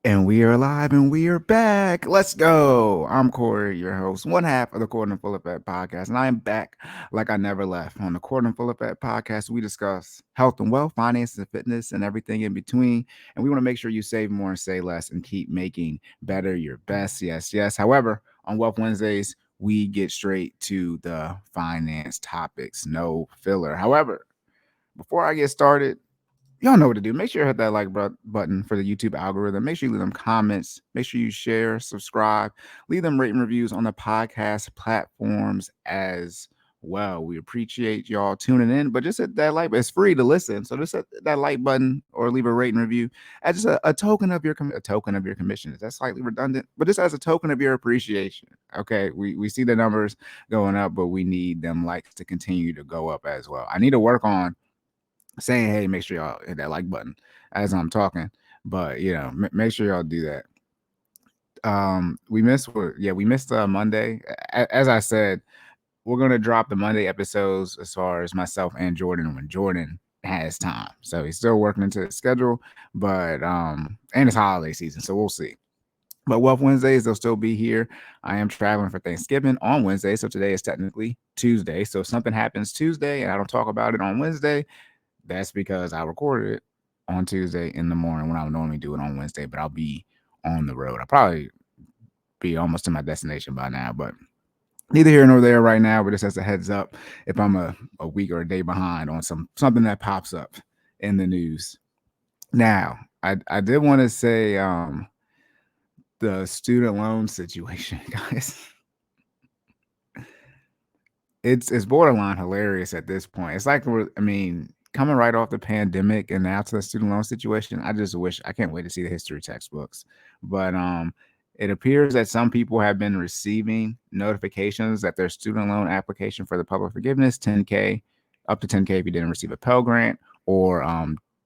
And we are live and we are back. Let's go. I'm Cory, your host, one half of the Court and Full Effect podcast. And I am back like I never left. On the Court and Full Effect podcast, we discuss health and wealth, finance and fitness, and everything in between. And we want to make sure you save more and say less and keep making better your best. Yes, yes. However, on Wealth Wednesdays, we get straight to the finance topics, no filler. However, before I get started, y'all know what to do. Make sure you hit that like button for the YouTube algorithm. Make sure you leave them comments. Make sure you share, subscribe, leave them rating reviews on the podcast platforms as well. We appreciate y'all tuning in, but just hit that like. It's free to listen, so just hit that like button or leave a rating review as just a token of your commission. That's slightly redundant, but just as a token of your appreciation. Okay, we see the numbers going up, but we need them likes to continue to go up as well. I need to work on saying, hey, make sure y'all hit that like button as I'm talking. But make sure y'all do that. We missed Monday. As I said, we're gonna drop the Monday episodes as far as myself and Jordan when Jordan has time. So he's still working into the schedule, but and it's holiday season, so we'll see. But Wealth Wednesdays, they'll still be here. I am traveling for Thanksgiving on Wednesday, so today is technically Tuesday. So if something happens Tuesday and I don't talk about it on Wednesday, that's because I recorded it on Tuesday in the morning when I would normally do it on Wednesday, but I'll be on the road. I'll probably be almost to my destination by now, but neither here nor there right now. But just as a heads up, if I'm a week or a day behind on something that pops up in the news. Now, I did want to say the student loan situation, guys. It's borderline hilarious at this point. It's like coming right off the pandemic and now to the student loan situation. I can't wait to see the history textbooks. But it appears that some people have been receiving notifications that their student loan application for the public forgiveness, 10K, up to 10K if you didn't receive a Pell Grant, or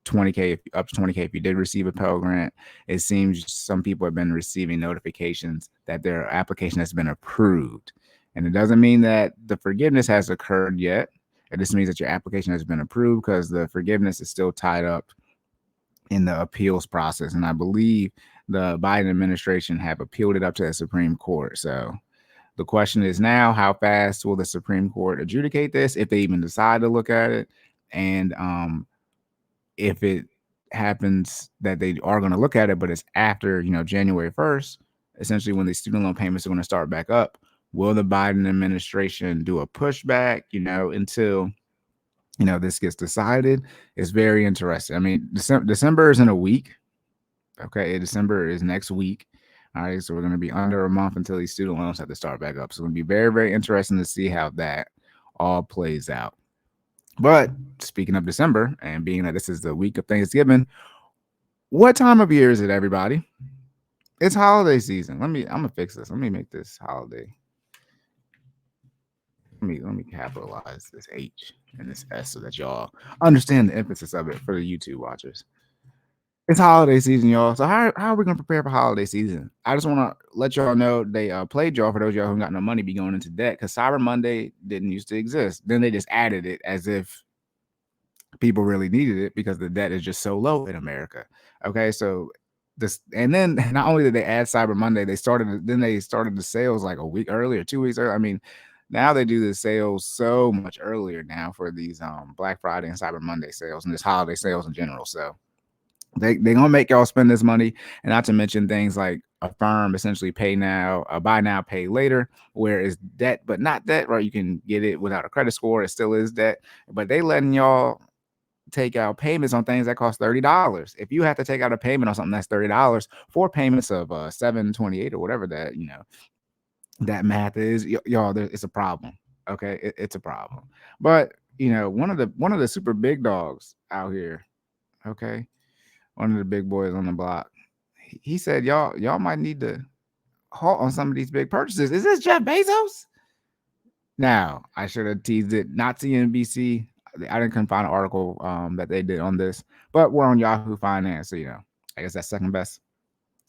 20K up to 20K if you did receive a Pell Grant. It seems some people have been receiving notifications that their application has been approved. And it doesn't mean that the forgiveness has occurred yet. It just means that your application has been approved because the forgiveness is still tied up in the appeals process. And I believe the Biden administration have appealed it up to the Supreme Court. So the question is now, how fast will the Supreme Court adjudicate this, if they even decide to look at it? And if it happens that they are going to look at it, but it's after, January 1st, essentially when the student loan payments are going to start back up, will the Biden administration do a pushback, until, this gets decided? It's very interesting. I mean, December is in a week. Okay. December is next week. All right. So we're going to be under a month until these student loans have to start back up. So it's going to be very, very interesting to see how that all plays out. But speaking of December, and being that this is the week of Thanksgiving, what time of year is it, everybody? It's holiday season. I'm gonna fix this. Let me make this holiday. Let me capitalize this H and this S so that y'all understand the emphasis of it for the YouTube watchers. It's holiday season, y'all. So how are we gonna prepare for holiday season? I just want to let y'all know they played y'all, for those of y'all who got no money be going into debt, because Cyber Monday didn't used to exist. Then they just added it as if people really needed it because the debt is just so low in America. Okay, so this, and then not only did they add Cyber Monday, they started the sales like a week earlier, 2 weeks earlier. I mean, now they do the sales so much earlier now for these Black Friday and Cyber Monday sales and this holiday sales in general. So they gonna make y'all spend this money, and not to mention things like Affirm, essentially pay now, buy now, pay later, where it's debt but not debt, right? You can get it without a credit score, it still is debt, but they letting y'all take out payments on things that cost $30. If you have to take out a payment on something that's $30, 4 payments of $728 or whatever that math is, y'all, it's a problem. Okay, it's a problem. But one of the super big dogs out here, okay, one of the big boys on the block, he said y'all might need to halt on some of these big purchases. Is this Jeff Bezos? Now, I should have teased it, not CNBC. I couldn't find an article that they did on this, but we're on Yahoo Finance, so I guess that's second best.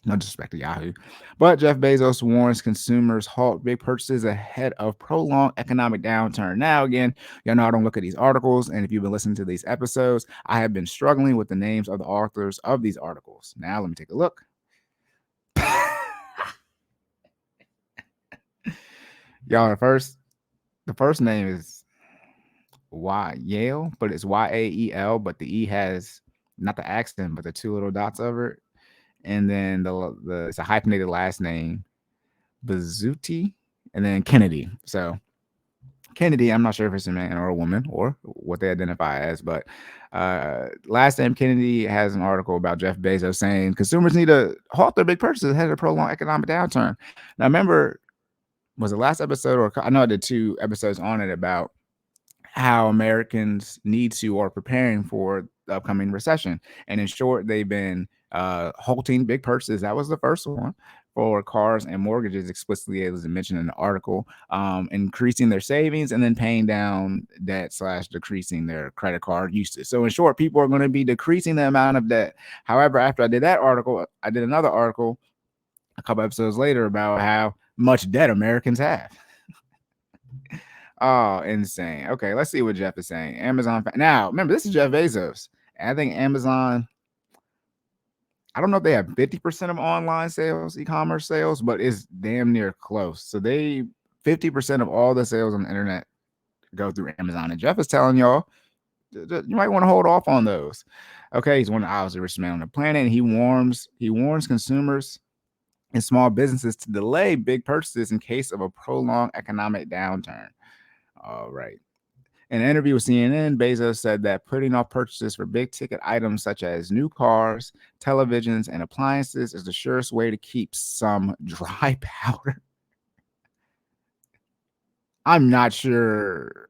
No disrespect to Yahoo. But Jeff Bezos warns consumers halt big purchases ahead of prolonged economic downturn. Now, again, y'all know I don't look at these articles, and if you've been listening to these episodes, I have been struggling with the names of the authors of these articles. Now, let me take a look. Y'all, the first name is Yale, but it's Yael, but the E has not the accent, but the two little dots over it. And then the it's a hyphenated last name, Bazuti, and then Kennedy. So Kennedy, I'm not sure if it's a man or a woman or what they identify as, but last name Kennedy has an article about Jeff Bezos saying consumers need to halt their big purchases ahead of a prolonged economic downturn. Now, remember, was the last episode, or I know I did 2 episodes on it about how Americans need to or preparing for the upcoming recession. And in short, they've been halting big purchases. That was the first one for cars and mortgages, explicitly as mentioned in the article, increasing their savings and then paying down debt / decreasing their credit card usage. So in short, people are going to be decreasing the amount of debt. However, after I did that article, I did another article a couple episodes later about how much debt Americans have. Oh, insane. Okay, let's see what Jeff is saying. Amazon. Now, remember, this is Jeff Bezos. I think Amazon, I don't know if they have 50% of online sales, e-commerce sales, but it's damn near close. So 50% of all the sales on the internet go through Amazon. And Jeff is telling y'all, you might want to hold off on those. Okay, he's one of the obviously richest men on the planet. And he warns consumers and small businesses to delay big purchases in case of a prolonged economic downturn. All right. In an interview with CNN, Bezos said that putting off purchases for big ticket items such as new cars, televisions, and appliances is the surest way to keep some dry powder. I'm not sure.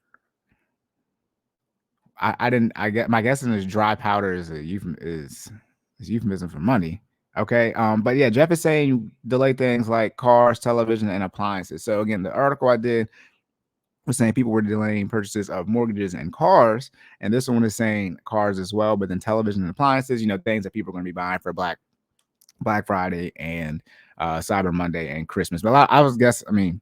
I didn't. I get my guessing is dry powder is a euphemism for money. Okay. But yeah, Jeff is saying delay things like cars, television, and appliances. So again, the article I did was saying people were delaying purchases of mortgages and cars, and this one is saying cars as well, but then television and appliances, things that people are going to be buying for Black Friday and Cyber Monday and Christmas. But I was guess, I mean,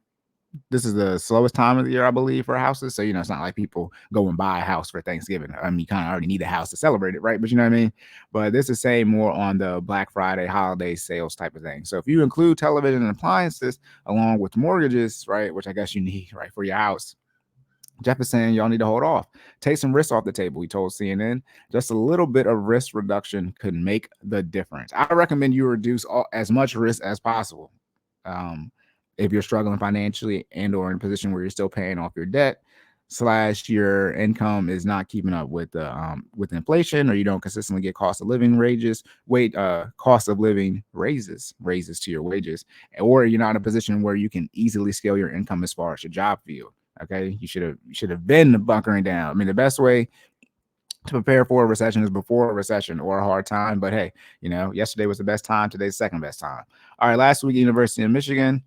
this is the slowest time of the year, I believe, for houses. So it's not like people go and buy a house for Thanksgiving. I mean, you kind of already need a house to celebrate it, right? But you know what I mean. But this is saying more on the Black Friday holiday sales type of thing. So if you include television and appliances along with mortgages, right, which I guess you need, right, for your house, Jeff is saying y'all need to hold off. Take some risks off the table, he told CNN. Just a little bit of risk reduction could make the difference. I recommend you reduce as much risk as possible. Um, if you're struggling financially and or in a position where you're still paying off your debt / your income is not keeping up with inflation, or you don't consistently get cost of living cost of living raises to your wages, or you're not in a position where you can easily scale your income as far as your job field. Okay, you should have been bunkering down. I mean, the best way to prepare for a recession is before a recession or a hard time. But hey, yesterday was the best time. Today's the second best time. All right, last week, University of Michigan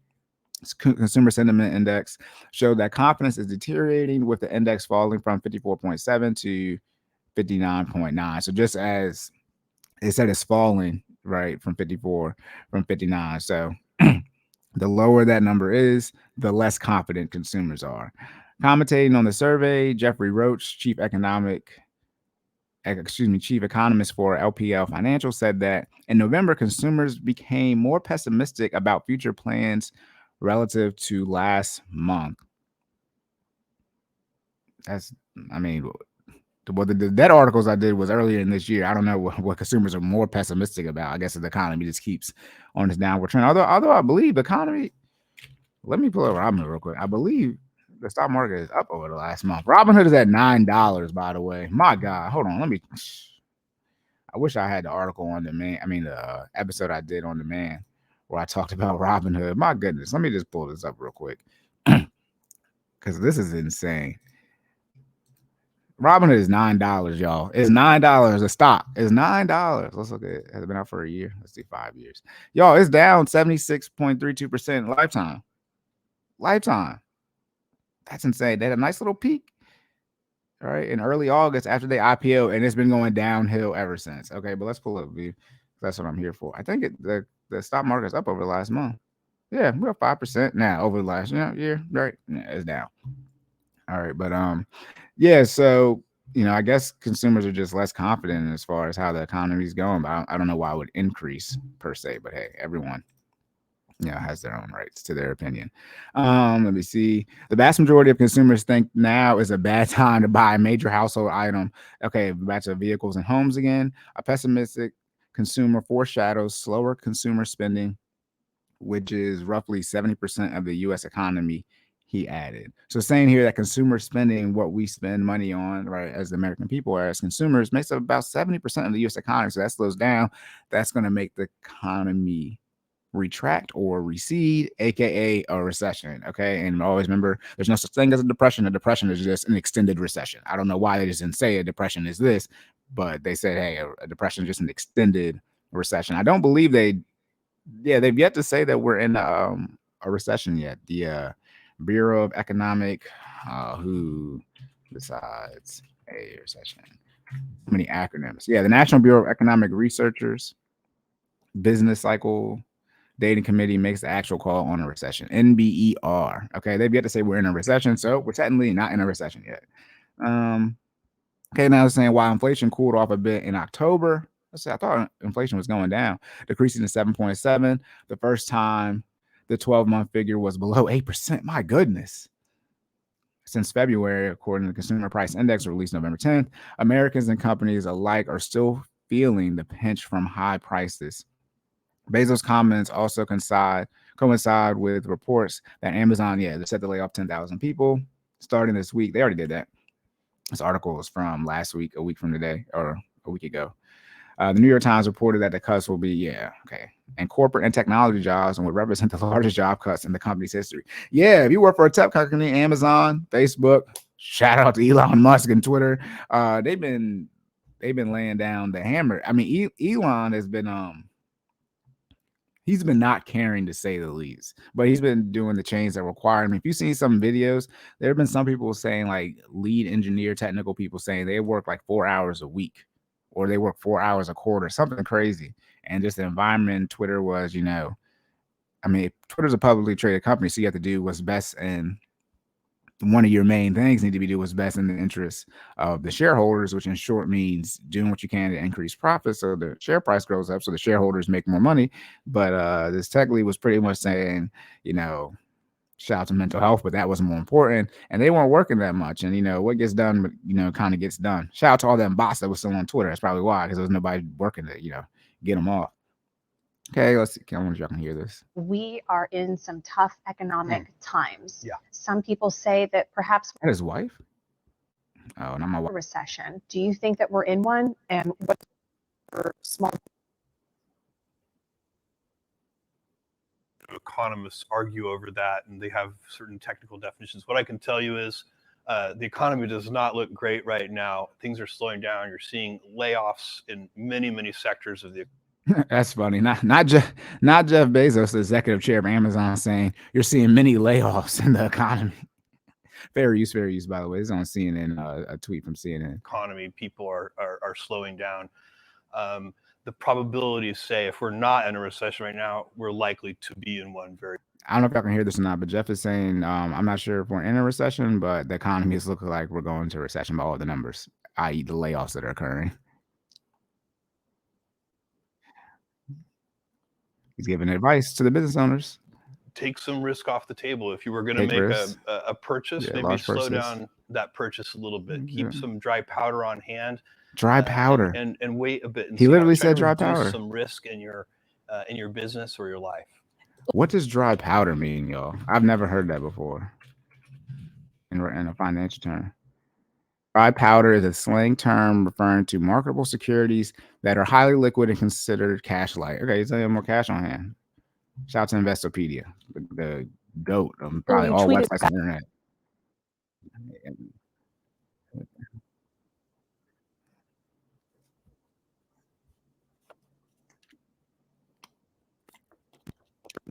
Consumer Sentiment Index showed that confidence is deteriorating, with the index falling from 54.7 to 59.9. So just as it said, it's falling right from 59. So the lower that number is, the less confident consumers are. Commentating on the survey, Jeffrey Roach, chief economist for LPL Financial, said that in November, consumers became more pessimistic about future plans relative to last month. I mean, the debt articles I did was earlier in this year. I don't know what consumers are more pessimistic about. I guess the economy just keeps on this downward trend. Although I believe the economy, let me pull up Robinhood real quick. I believe the stock market is up over the last month. Robinhood is at $9, by the way. My God, hold on. I wish I had the article on demand. I mean, the episode I did on demand where I talked about Robinhood. My goodness, let me just pull this up real quick because this is insane. Robinhood is $9, y'all. It's $9 a stock. It's $9. Let's look at it. Has it been out for a year? Let's see, 5 years. Y'all, it's down 76.32% lifetime. That's insane. They had a nice little peak, all right, in early August after they IPO, and it's been going downhill ever since. Okay, but let's pull up view. That's what I'm here for. I think the stock market is up over the last month. Yeah, we're up 5% now over the last year, right? Yeah, it's down. All right, but yeah, so I guess consumers are just less confident as far as how the economy is going. But I don't know why it would increase per se. But hey, everyone has their own rights to their opinion. Let me see. The vast majority of consumers think now is a bad time to buy a major household item. Okay, back to vehicles and homes again. A pessimistic consumer foreshadows slower consumer spending, which is roughly 70% of the US economy, he added. So saying here that consumer spending, what we spend money on, right, as the American people or as consumers, makes up about 70% of the US economy. So that slows down. That's going to make the economy retract or recede, aka a recession. Okay. And always remember there's no such thing as a depression. A depression is just an extended recession. I don't know why they just didn't say a depression is this, but they said, hey, a depression is just an extended recession. I don't believe they've yet to say that we're in a recession yet. The Bureau of Economic, who decides a recession? How many acronyms? Yeah, the National Bureau of Economic Researchers Business Cycle Dating Committee makes the actual call on a recession. NBER. Okay, they've yet to say we're in a recession, so we're technically not in a recession yet. Okay, now they're saying while inflation cooled off a bit in October, let's say I thought inflation was going down, decreasing to 7.7, the first time the 12-month figure was below 8%. My goodness. Since February, according to the Consumer Price Index released November 10th, Americans and companies alike are still feeling the pinch from high prices. Bezos' comments also coincide with reports that Amazon, they're set to lay off 10,000 people starting this week. They already did that. This article is from last week, a week from today, or a week ago. The New York Times reported that the cuts will be, and corporate and technology jobs and would represent the largest job cuts in the company's history. Yeah, if you work for a tech company, Amazon, Facebook, shout out to Elon Musk and Twitter, they've been laying down the hammer. I mean, Elon has been he's been not caring, to say the least, but he's been doing the change that require him. If you've seen some videos, there have been some people saying, like lead engineer, technical people saying they work like 4 hours a week or they work 4 hours a quarter, something crazy. And just the environment, Twitter was, I mean, Twitter's a publicly traded company, so you have to do what's best, and one of your main things need to be do what's best in the interest of the shareholders, which in short means doing what you can to increase profits so the share price goes up so the shareholders make more money. But this tech lead was pretty much saying, shout out to mental health, but that was more important. And they weren't working that much. And what gets done, kind of gets done. Shout out to all them bots that was still on Twitter. That's probably why, because there was nobody working to, get them off. Okay, let's see. I wonder if y'all can hear this. We are in some tough economic times. Yeah. Some people say that perhaps that his wife. Oh, not my wife. Recession. Do you think that we're in one? And what are small economists argue over that, and they have certain technical definitions. What I can tell you is the economy does not look great right now. Things are slowing down. You're seeing layoffs in many, many sectors of the That's funny. Not Jeff Bezos, the executive chair of Amazon, saying you're seeing many layoffs in the economy. Fair use, by the way. It's on CNN, a tweet from CNN. Economy, people are slowing down. The probabilities say if we're not in a recession right now, we're likely to be in one very. I don't know if y'all can hear this or not, but Jeff is saying, I'm not sure if we're in a recession, but the economy is looking like we're going to a recession by all the numbers, i.e. the layoffs that are occurring. He's giving advice to the business owners. Take some risk off the table. If you were going to make a purchase, maybe slow down that purchase a little bit. Keep some dry powder on hand. Dry powder. And wait a bit. And he literally said dry powder. Some risk in your business or your life. What does dry powder mean, y'all? I've never heard that before in a financial term. Dry powder is a slang term referring to marketable securities that are highly liquid and considered cash-like. Okay, so you have more cash on hand. Shout out to Investopedia, the GOAT of probably all websites on the internet.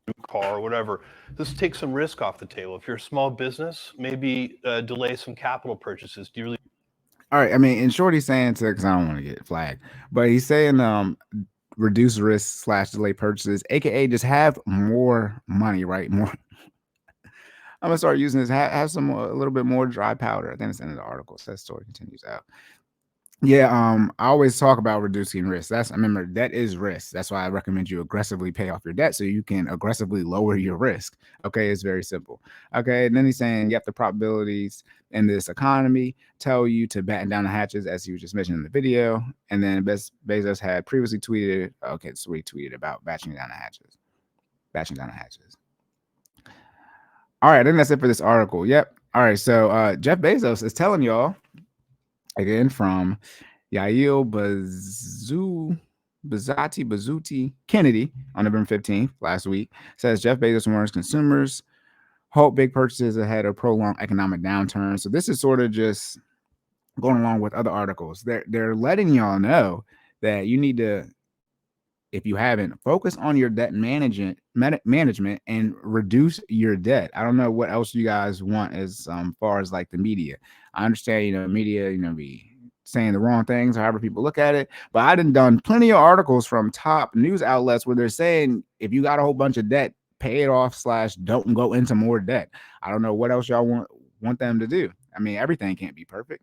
New car or whatever. Just take some risk off the table. If you're a small business, maybe delay some capital purchases. Do you really? All right. I mean, in short, he's saying because I don't want to get flagged, but he's saying reduce risk / delay purchases, aka just have more money, right? More. I'm gonna start using this. Have a little bit more dry powder. I think it's the end of the article. So that story continues out. Yeah, I always talk about reducing risk. Remember, debt is risk. That's why I recommend you aggressively pay off your debt so you can aggressively lower your risk. Okay, it's very simple. Okay, and then he's saying, yep, the probabilities in this economy tell you to batten down the hatches, as you just mentioned in the video. And then Bezos had previously tweeted, okay, so he tweeted about batching down the hatches. Batching down the hatches. All right, I think that's it for this article. Yep. All right, so Jeff Bezos is telling y'all, again, from Yael Bazuti Kennedy on November 15th last week, says Jeff Bezos warns consumers halt big purchases ahead of prolonged economic downturn. So this is sort of just going along with other articles. They're letting y'all know that you need to, if you haven't, focus on your debt management and reduce your debt. I don't know what else you guys want as far as like the media. I understand, media, be saying the wrong things, however people look at it. But I done plenty of articles from top news outlets where they're saying if you got a whole bunch of debt, pay it off / don't go into more debt. I don't know what else y'all want them to do. I mean, everything can't be perfect.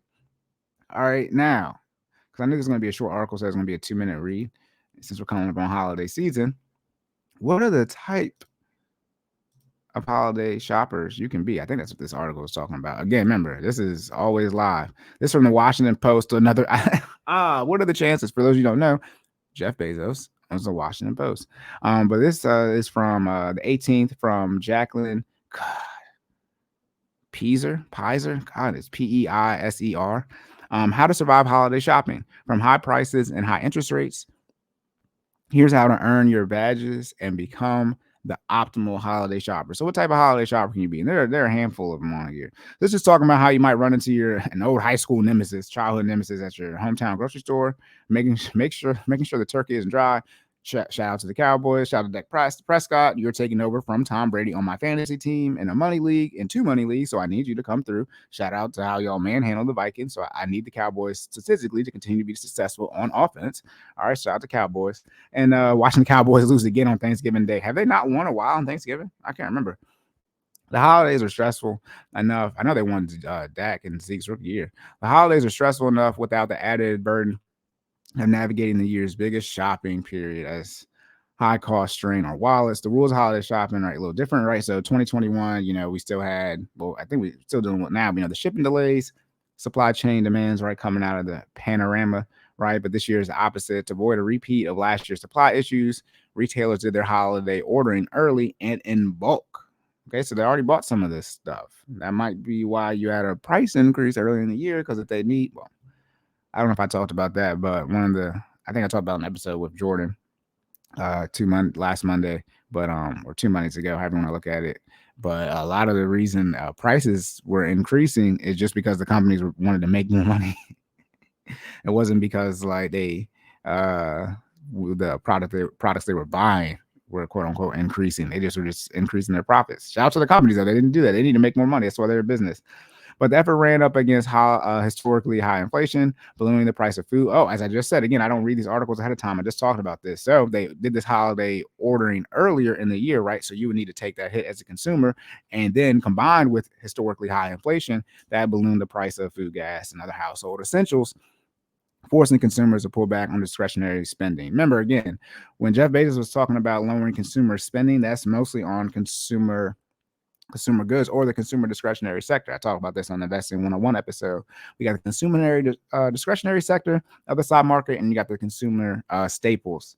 All right, now, because I knew this was going to be a short article, so it's going to be a 2-minute read. Since we're coming up on holiday season, what are the type of holiday shoppers you can be? I think that's what this article is talking about. Again, remember, this is always live. This is from the Washington Post to another. What are the chances? For those you don't know, Jeff Bezos owns the Washington Post. But this is from the 18th from Jacqueline Peiser. God, it's Peiser. How to survive holiday shopping from high prices and high interest rates. Here's how to earn your badges and become the optimal holiday shopper. So what type of holiday shopper can you be? And there are a handful of them on here. Let's just talk about how you might run into an old high school nemesis, childhood nemesis at your hometown grocery store, making sure the turkey isn't dry. Shout out to the Cowboys. Shout out to Dak Prescott. You're taking over from Tom Brady on my fantasy team in a money league, in 2 money leagues. So I need you to come through. Shout out to how y'all manhandle the Vikings. So I need the Cowboys statistically to continue to be successful on offense. All right, shout out to Cowboys. And watching the Cowboys lose again on Thanksgiving Day. Have they not won a while on Thanksgiving? I can't remember. The holidays are stressful enough. I know they won Dak and Zeke's rookie year. The holidays are stressful enough without the added burden of navigating the year's biggest shopping period as high cost strain on wallets. The rules of holiday shopping are a little different, right? So 2021, we still had, I think we still doing it now, the shipping delays, supply chain demands, right, coming out of the panorama, right? But this year is the opposite. To avoid a repeat of last year's supply issues, retailers did their holiday ordering early and in bulk. Okay, so they already bought some of this stuff. That might be why you had a price increase early in the year, because if they need, I don't know if I talked about that, but I think I talked about an episode with Jordan last Monday, but or 2 Mondays ago, however you want to look at it. But a lot of the reason prices were increasing is just because the companies wanted to make more money. It wasn't because like the products they were buying were quote unquote increasing. They were just increasing their profits. Shout out to the companies though. They didn't do that. They need to make more money. That's why they're a business. But the effort ran up against historically high inflation, ballooning the price of food. Oh, as I just said, again, I don't read these articles ahead of time. I just talked about this. So they did this holiday ordering earlier in the year, right? So you would need to take that hit as a consumer. And then combined with historically high inflation, that ballooned the price of food, gas, and other household essentials, forcing consumers to pull back on discretionary spending. Remember, again, when Jeff Bezos was talking about lowering consumer spending, that's mostly on consumer goods or the consumer discretionary sector. I talk about this on the Investing 101 episode. We got the consumer discretionary sector of the stock market, and you got the consumer staples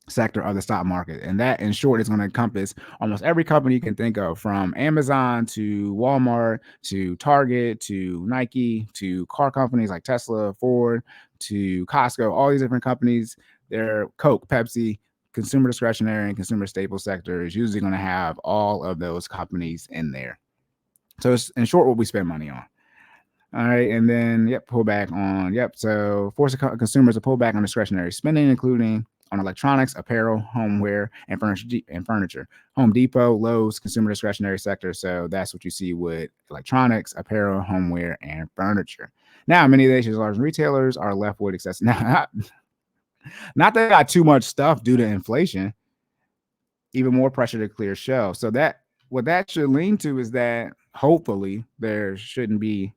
sector of the stock market. And that, in short, is going to encompass almost every company you can think of, from Amazon to Walmart to Target to Nike to car companies like Tesla, Ford to Costco, all these different companies. They're Coke, Pepsi. Consumer discretionary and consumer staple sector is usually going to have all of those companies in there. So it's, in short, what we spend money on. All right. And then, pull back on, so force consumers to pull back on discretionary spending, including on electronics, apparel, homeware, and furniture. Home Depot, Lowe's, consumer discretionary sector. So that's what you see with electronics, apparel, homeware, and furniture. Now, many of the nation's large retailers are left with excessive. Not that they got too much stuff due to inflation, even more pressure to clear shelves. So what that should lean to is that hopefully there shouldn't be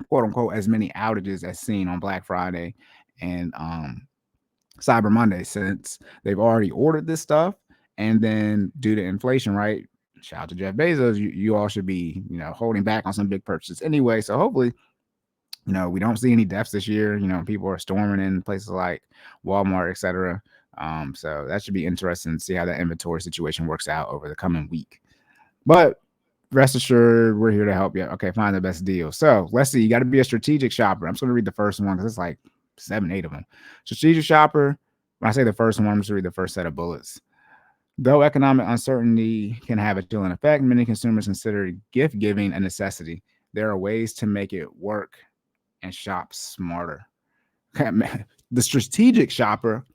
quote unquote as many outages as seen on Black Friday and Cyber Monday, since they've already ordered this stuff. And then due to inflation, right? Shout out to Jeff Bezos, you all should be, holding back on some big purchases anyway. So hopefully, we don't see any deaths this year. People are storming in places like Walmart, etc. So that should be interesting to see how that inventory situation works out over the coming week. But rest assured, we're here to help you. Okay, find the best deal. So let's see. You got to be a strategic shopper. I'm just going to read the first one because it's like 7, 8 of them. Strategic shopper. When I say the first one, I'm just going to read the first set of bullets. Though economic uncertainty can have a chilling effect, many consumers consider gift giving a necessity. There are ways to make it work and shop smarter. The strategic shopper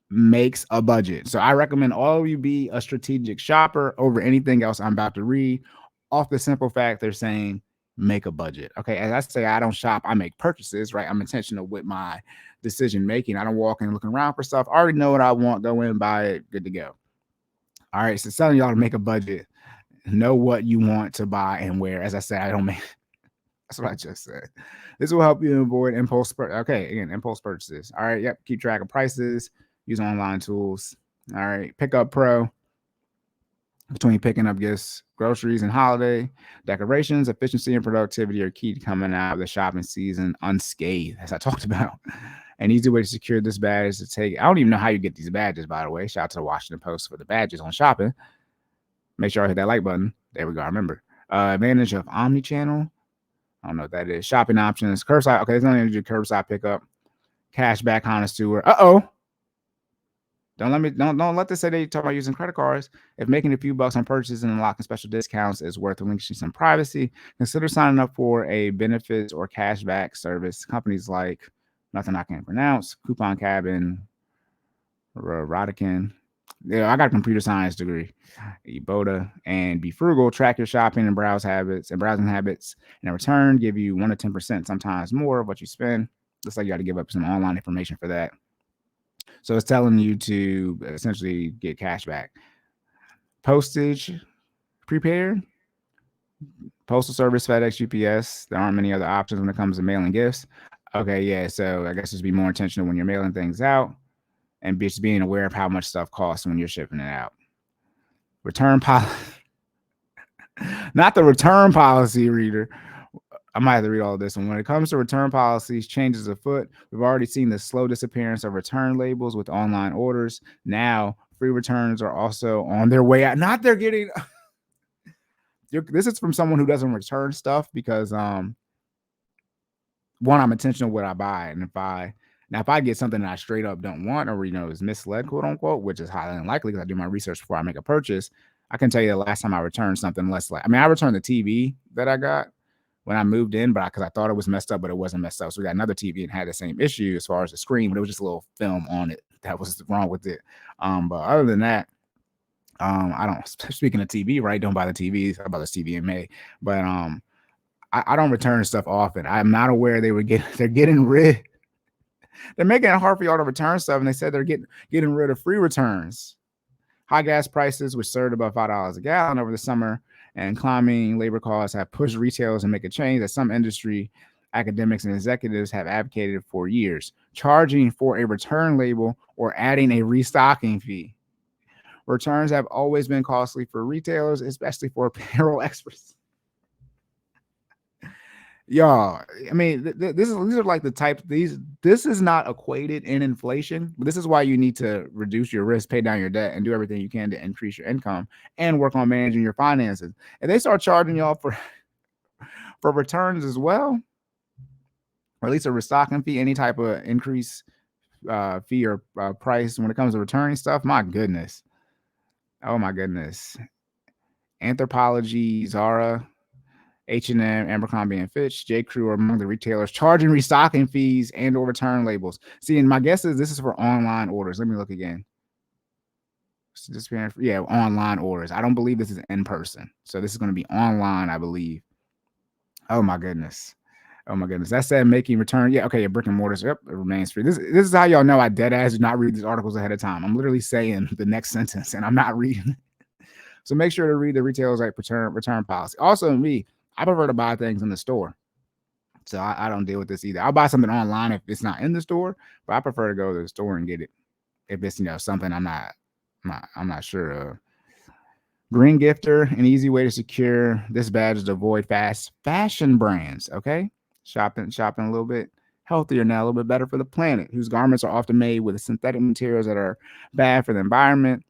makes a budget. So I recommend all of you be a strategic shopper over anything else I'm about to read, off the simple fact they're saying make a budget. Okay, as I say, I don't shop, I make purchases, right? I'm intentional with my decision making. I don't walk in looking around for stuff. I already know what I want, go in, buy it, good to go. All right, so telling y'all to make a budget, know what you want to buy and where. As I said, I don't make. That's what I just said. This will help you avoid impulse. Impulse purchases. All right, yep. Keep track of prices. Use online tools. All right, Pickup Pro. Between picking up gifts, groceries, and holiday decorations, efficiency and productivity are key to coming out of the shopping season unscathed, as I talked about. An easy way to secure this badge is to take. I don't even know how you get these badges, by the way. Shout out to the Washington Post for the badges on shopping. Make sure I hit that like button. There we go. I remember. Advantage of omni-channel. I don't know what that is. Shopping options. Curbside. Okay, there's no need to do curbside pickup. Cashback connoisseur. Don't let this say they talk about using credit cards. If making a few bucks on purchases and unlocking special discounts is worth relinquishing some privacy, consider signing up for a benefits or cashback service. Companies like nothing I can't pronounce, Coupon Cabin, Rodican. Yeah, I got a computer science degree. Ebola, and Be Frugal. Track your shopping and browsing habits, and in return, give you 1 to 10%, sometimes more of what you spend. Looks like you got to give up some online information for that. So it's telling you to essentially get cash back. Postage, prepaid, postal service, FedEx, UPS. There aren't many other options when it comes to mailing gifts. Okay, yeah. So I guess just be more intentional when you're mailing things out, and just being aware of how much stuff costs when you're shipping it out. Return policy. Not the return policy reader. I might have to read all of this one. When it comes to return policies, changes afoot. We've already seen the slow disappearance of return labels with online orders. Now, free returns are also on their way out. Not they're getting. This is from someone who doesn't return stuff because, one, I'm intentional with what I buy, and if I get something that I straight up don't want or is misled, quote unquote, which is highly unlikely because I do my research before I make a purchase, I can tell you the last time I returned something less like. I mean, I returned the TV that I got when I moved in, but because I thought it was messed up, but it wasn't messed up. So we got another TV and had the same issue as far as the screen, but it was just a little film on it that was wrong with it. But other than that, I don't. Speaking of TV, right? Don't buy the TVs. I bought this TV in May, but I don't return stuff often. I'm not aware they're getting rid. They're making it hard for y'all to return stuff, and they said they're getting rid of free returns. High gas prices, which surged above $5 a gallon over the summer, and climbing labor costs have pushed retailers to make a change that some industry academics and executives have advocated for years: charging for a return label or adding a restocking fee. Returns have always been costly for retailers, especially for payroll experts. Y'all, I mean, these are like the type. This is not equated in inflation, but this is why you need to reduce your risk, pay down your debt, and do everything you can to increase your income and work on managing your finances. And they start charging y'all for returns as well, or at least a restocking fee, any type of increase fee or price when it comes to returning stuff. My goodness, oh my goodness. Anthropologie, Zara, H&M, Abercrombie and Fitch, J. Crew are among the retailers charging restocking fees and or return labels. See, and my guess is this is for online orders. Let me look again. Yeah, online orders. I don't believe this is in person. So this is going to be online, I believe. Oh my goodness. That said, making return. Yeah, okay, brick and mortars. Yep, it remains free. This is how y'all know I dead ass do not read these articles ahead of time. I'm literally saying the next sentence and I'm not reading. So make sure to read the retailer's return policy. Also, I prefer to buy things in the store. So I don't deal with this either. I'll buy something online if it's not in the store, but I prefer to go to the store and get it if it's something I'm not sure of. Green gifter, an easy way to secure this badge is to avoid fast fashion brands. Okay, shopping a little bit healthier now, a little bit better for the planet, whose garments are often made with synthetic materials that are bad for the environment.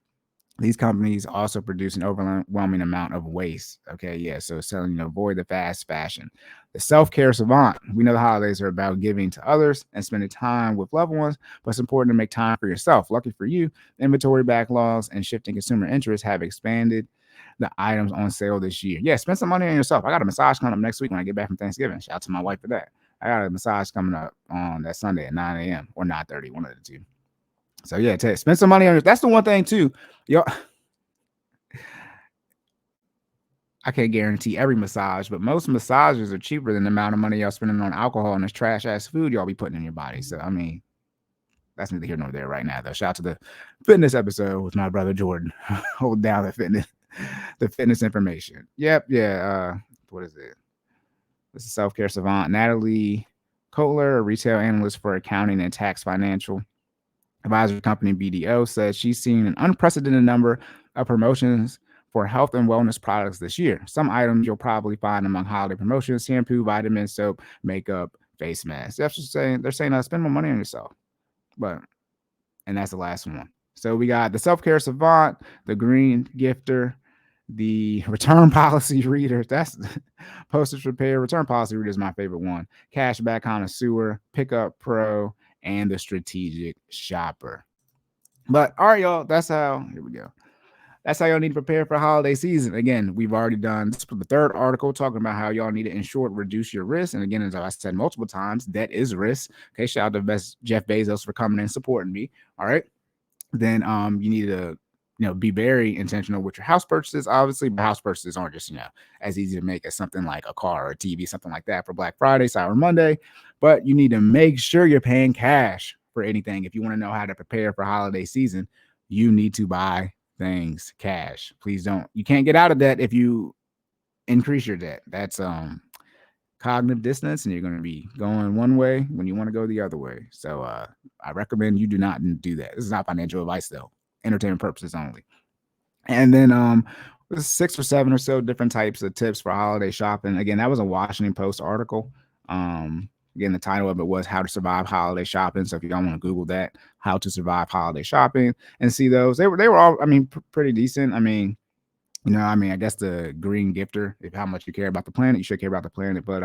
These companies also produce an overwhelming amount of waste. Okay, yeah. So it's telling you to avoid the fast fashion. The self-care savant. We know the holidays are about giving to others and spending time with loved ones, but it's important to make time for yourself. Lucky for you, inventory backlogs and shifting consumer interests have expanded the items on sale this year. Yeah, spend some money on yourself. I got a massage coming up next week when I get back from Thanksgiving. Shout out to my wife for that. I got a massage coming up on that Sunday at 9 a.m. or 9:30, one of the two. So yeah, spend some money on it. That's the one thing too. Yo, I can't guarantee every massage, but most massages are cheaper than the amount of money y'all spending on alcohol and this trash ass food y'all be putting in your body. So I mean, that's neither here nor there right now though. Shout out to the fitness episode with my brother Jordan. Hold down the fitness information. Yep, yeah. What is it? This is self-care savant Natalie Kohler, a retail analyst for accounting and tax financial advisory company BDO, says she's seen an unprecedented number of promotions for health and wellness products this year. Some items you'll probably find among holiday promotions: shampoo, vitamins, soap, makeup, face masks. They're saying spend more money on yourself. And that's the last one. So we got the self-care savant, the green gifter, the return policy reader. That's postage repair. Return policy reader is my favorite one. Cashback connoisseur, pickup pro, and the strategic shopper. But all right, y'all, here we go. That's how y'all need to prepare for holiday season. Again, we've already done this for the third article talking about how y'all need to, in short, reduce your risk. And again, as I said multiple times, debt is risk. Okay, shout out to Jeff Bezos for coming in and supporting me. All right. Then you need to be very intentional with your house purchases. Obviously, but house purchases aren't just as easy to make as something like a car or a TV, something like that for Black Friday, Cyber Monday. But you need to make sure you're paying cash for anything. If you want to know how to prepare for holiday season, you need to buy things cash. Please don't. You can't get out of debt if you increase your debt. That's cognitive dissonance, and you're going to be going one way when you want to go the other way. So I recommend you do not do that. This is not financial advice though. Entertainment purposes only. And then 6 or 7 or so different types of tips for holiday shopping. Again, that was a Washington Post article. Again, the title of it was How to Survive Holiday Shopping. So if you don't want to Google that, How to Survive Holiday Shopping, and see those, they were all, pretty decent. I guess the green gifter, if how much you care about the planet, you should care about the planet. But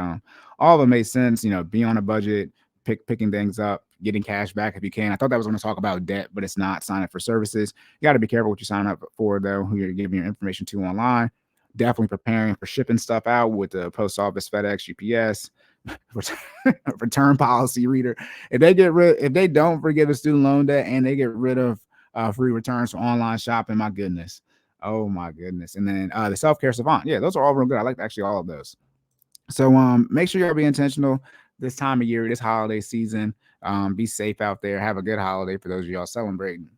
all of them made sense. Be on a budget, picking things up, getting cash back if you can. I thought that was going to talk about debt, but it's not. Sign up for services. You got to be careful what you sign up for, though, who you're giving your information to online. Definitely preparing for shipping stuff out with the post office, FedEx, UPS, return policy reader. If they don't forgive a student loan debt and they get rid of free returns for online shopping, my goodness. Oh my goodness. And then the self-care savant. Yeah, those are all real good. I like actually all of those. So make sure y'all be intentional this time of year, this holiday season. Be safe out there. Have a good holiday for those of y'all celebrating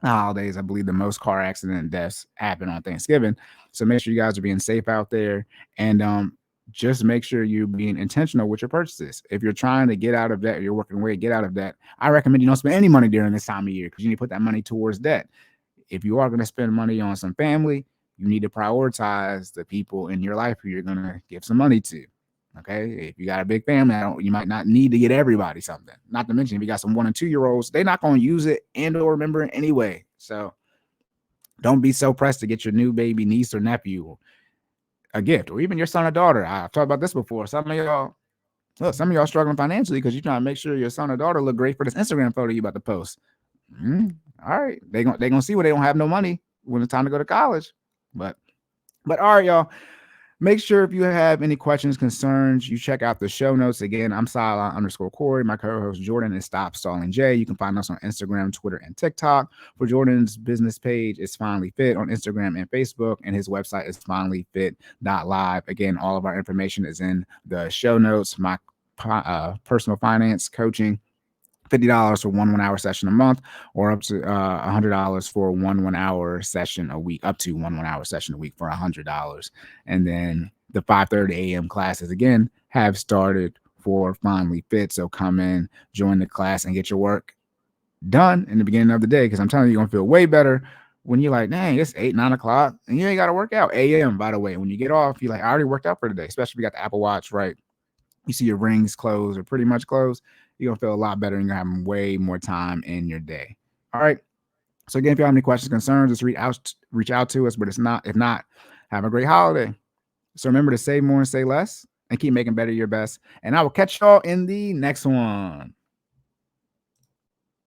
holidays. I believe the most car accident deaths happen on Thanksgiving. So make sure you guys are being safe out there, and just make sure you're being intentional with your purchases. If you're trying to get out of debt, or you're working away to get out of debt, I recommend you don't spend any money during this time of year because you need to put that money towards debt. If you are going to spend money on some family, you need to prioritize the people in your life who you're going to give some money to. Okay. If you got a big family, you might not need to get everybody something. Not to mention, if you got some 1 and 2 year olds, they're not going to use it and or remember it anyway. So don't be so pressed to get your new baby niece or nephew a gift, or even your son or daughter. I've talked about this before. Some of y'all struggling financially because you're trying to make sure your son or daughter look great for this Instagram photo you about to post. All right, they gonna see where they don't have no money when it's time to go to college. But all right, y'all. Make sure if you have any questions, concerns, you check out the show notes. Again, I'm Sila_Cory. My co-host Jordan is Stop Stalling J. You can find us on Instagram, Twitter, and TikTok. For Jordan's business page, it's FinallyFit on Instagram and Facebook, and his website is FinallyFit.live. Again, all of our information is in the show notes. My personal finance coaching, $50 for 1 1-hour session a month, or up to $100 for 1 1-hour session a week, up to 1 1-hour session a week for $100. And then the 5:30 a.m. classes again have started for FinallyFit. So come in, join the class, and get your work done in the beginning of the day, because I'm telling you, you're going to feel way better when you're like, dang, it's 8, 9 o'clock, and you ain't got to work out. AM, by the way, when you get off, you're like, I already worked out for the day, especially if you got the Apple Watch, right? You see your rings closed or pretty much closed, you're going to feel a lot better, and you're having way more time in your day. All right. So again, if you have any questions, concerns, just reach out to us, but if not, have a great holiday. So remember to save more and say less, and keep making better your best. And I will catch y'all in the next one.